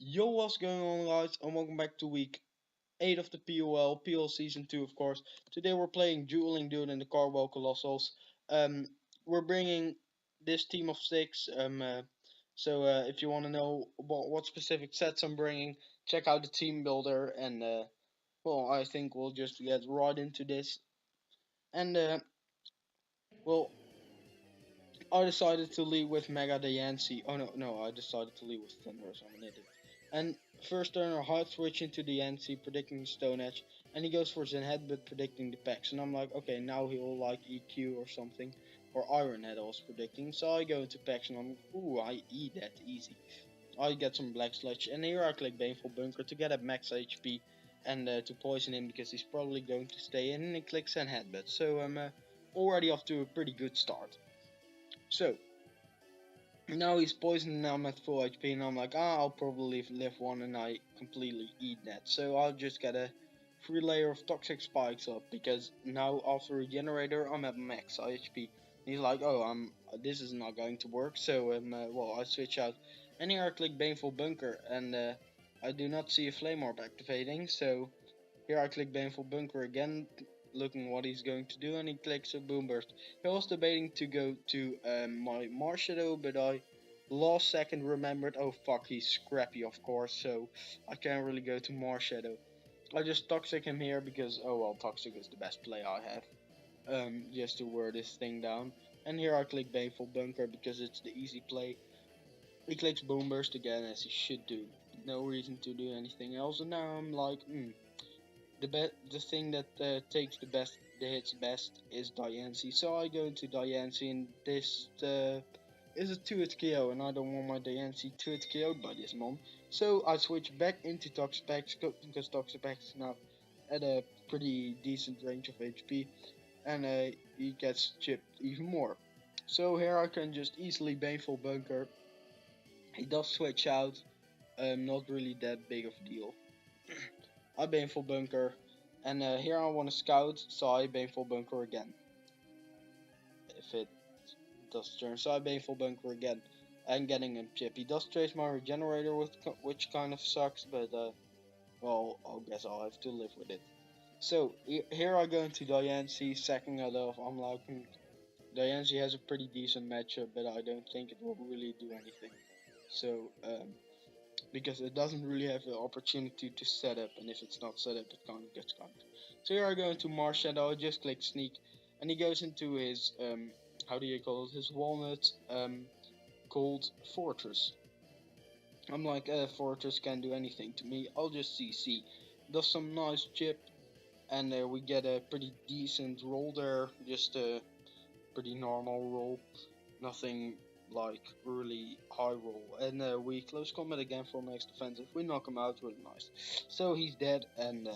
Yo, what's going on, guys, and welcome back to week 8 of the PUL Season 2, of course. Today we're playing Dualingdude and the Cardwell Colossals. We're bringing this team of 6, so if you want to know what specific sets I'm bringing, check out the team builder, and, well, I think we'll just get right into this. And, well, I decided to lead with Mega Diancie. Oh no, I decided to lead with Thunderous. I'm an idiot. And first turner, hard switch into Diancie, predicting Stone Edge, and he goes for Zen Headbutt, predicting the packs. And I'm like, okay, now he'll like EQ or something, or Iron Head I was predicting. So I go into packs, and I'm, ooh, I eat that easy. I get some Black Sludge, and here I click Baneful Bunker to get a max HP and to poison him because he's probably going to stay in, and he clicks Zen Headbutt. So I'm already off to a pretty good start. So now he's poisoned and I'm at full HP and I'm like, I'll probably live one, and I completely eat that. So I'll just get a free layer of toxic spikes up because now after regenerator I'm at max HP. He's like, this is not going to work. So well, I switch out and here I click Baneful Bunker, and I do not see a flame orb activating. So here I click Baneful Bunker again, looking what he's going to do, and he clicks a Boom Burst. He was debating to go to my Marshadow, but I last second remembered, oh fuck, he's scrappy of course, so I can't really go to Marshadow. I just Toxic him here because, oh well, Toxic is the best play I have, just to wear this thing down. And here I click Baneful Bunker because it's the easy play. He clicks Boom Burst again, as he should do. No reason to do anything else, and now I'm like, the thing that takes the hits best is Diancie. So I go into Diancie, and this is a 2-hit KO, and I don't want my Diancie 2-hit KO'd by this mom. So I switch back into Toxapex because Toxapex is now at a pretty decent range of HP, and he gets chipped even more. So here I can just easily Baneful Bunker. He does switch out, not really that big of a deal. I Baneful Bunker, and here I want to scout, so I Baneful Bunker again. If it does turn, so I Baneful Bunker again, and getting him chip. He does trace my regenerator, which kind of sucks, but well, I guess I'll have to live with it. So here I go into Diancie, sacking it off. I'm like, Diancie has a pretty decent matchup, but I don't think it will really do anything. So because it doesn't really have the opportunity to set up, and if it's not set up, it kind of gets counted. So here I go into Marshadow, I just click Sneak, and he goes into his, how do you call it, his walnut, called Fortress. I'm like, Fortress can't do anything to me, I'll just CC. Does some nice chip, and we get a pretty decent roll there, just a pretty normal roll, nothing like really high roll, and we close combat again for max defensive. We knock him out, really nice. So he's dead, and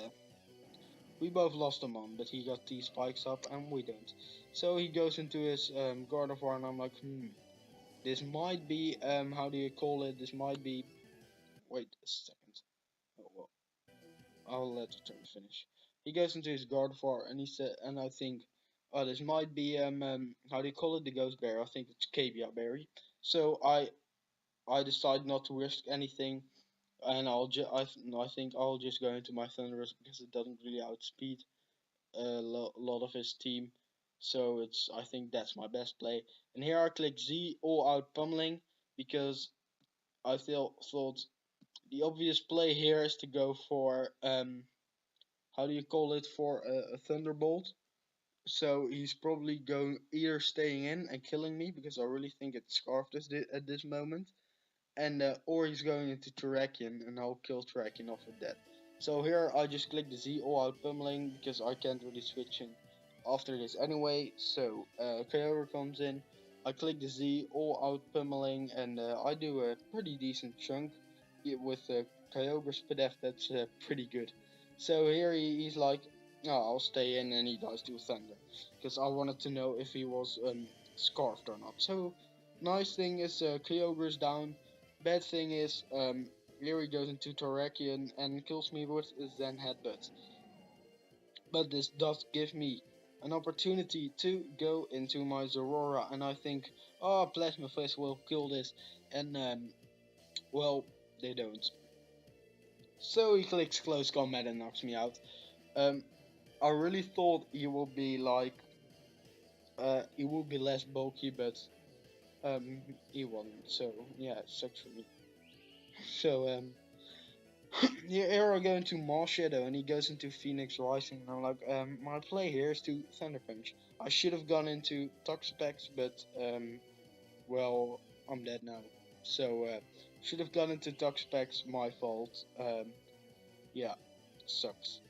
we both lost him on, but he got these spikes up and we don't. So he goes into his God of War, and I'm like, this might be, how do you call it, this might be, wait a second, oh well, I'll let the turn finish. He goes into his God of War, and he said, and I think, oh, this might be, how do you call it, the Ghost Berry, I think it's Cabia Berry. So I decide not to risk anything, and I think I'll just go into my Thunderous because it doesn't really outspeed a lot of his team. So I think that's my best play. And here I click Z, all out pummeling, because I thought the obvious play here is to go for how do you call it, for a Thunderbolt. So he's probably going either staying in and killing me because I really think it's Scarfed at this moment, and or he's going into Terrakion, and I'll kill Terrakion off with that. So here I just click the Z, all out pummeling, because I can't really switch in after this anyway. So Kyogre comes in, I click the Z, all out pummeling, and I do a pretty decent chunk with Kyogre's Spadef. That's pretty good. So here he's like, oh, I'll stay in, and he dies to Thunder, because I wanted to know if he was scarfed or not. So nice thing is Kyogre's down. Bad thing is, here he goes into Terrakion and kills me with his Zen Headbutt. But this does give me an opportunity to go into my Zorora, and I think, oh, Plasma Fist will kill this, and well, they don't. So he clicks close combat and knocks me out. Um, I really thought he would be like, he would be less bulky, but he wasn't. So yeah, it sucks for me. So here I go into Maw Shadow, and he goes into Phoenix Rising, and I'm like, my play here is to Thunder Punch. I should have gone into Toxapex, but well, I'm dead now. So should have gone into Toxapex. My fault. Yeah, sucks.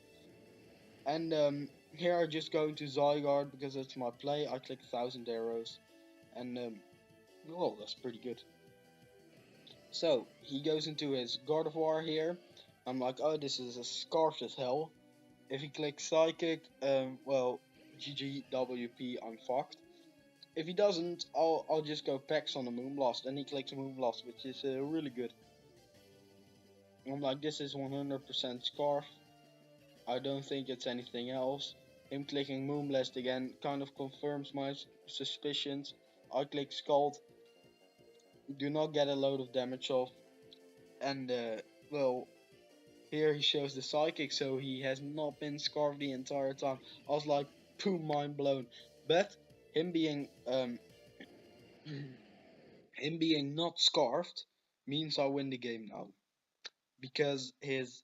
And here I just go into Zygarde because it's my play. I click 1,000 arrows, and well, that's pretty good. So he goes into his Gardevoir here. I'm like, oh, this is a scarf as hell. If he clicks Psychic, well, GGWP, I'm fucked. If he doesn't, I'll just go Pex on the Moonblast, and he clicks Moonblast, which is really good. I'm like, this is 100% Scarf. I don't think it's anything else. Him clicking Moonblast again kind of confirms my suspicions. I click Scald, do not get a load of damage off, and well, here he shows the Psychic, so he has not been Scarfed the entire time. I was like, poo, mind blown. But him being him being not Scarfed means I win the game now, because his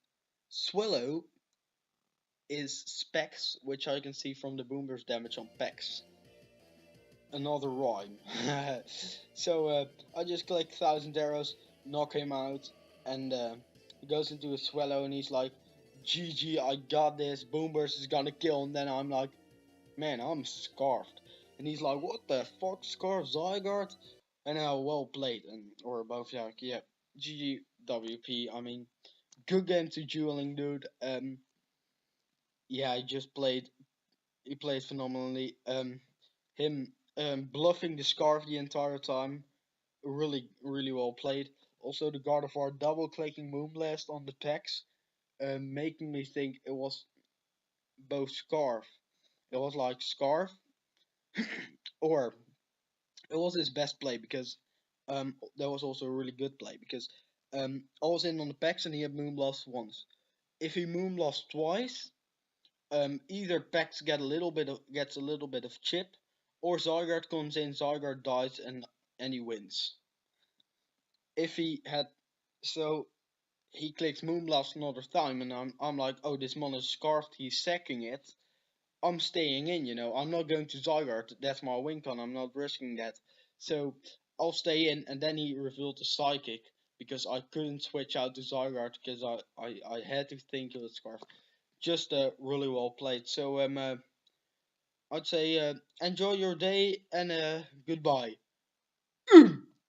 Swallow is Specs, which I can see from the Boomber's damage on Pex. Another rhyme. So I just click 1,000 arrows, knock him out, and he goes into a Swallow, and he's like, GG, I got this, Boomburst is gonna kill, and then I'm like, man, I'm scarfed. And he's like, what the fuck, Scarf Zygarde? And well played, and or both, yeah, GG WP. I mean, good game to Dualingdude. Yeah, he played phenomenally. Him bluffing the Scarf the entire time, really well played. Also, the Gardevoir double clicking Moonblast on the Pex, making me think it was both Scarf. It was like Scarf, or it was his best play, because that was also a really good play, because I was in on the Pex and he had Moonblast once. If he Moonblast twice, either Pex gets a little bit of chip, or Zygarde comes in, Zygarde dies, and he wins. If he had, so he clicks Moonblast another time, and I'm like, oh, this mon is scarfed, he's sacking it. I'm staying in, I'm not going to Zygarde, that's my win con, I'm not risking that. So I'll stay in, and then he revealed the Psychic, because I couldn't switch out to Zygarde, because I had to think of the Scarf. Just really well played. So I'd say enjoy your day, and goodbye.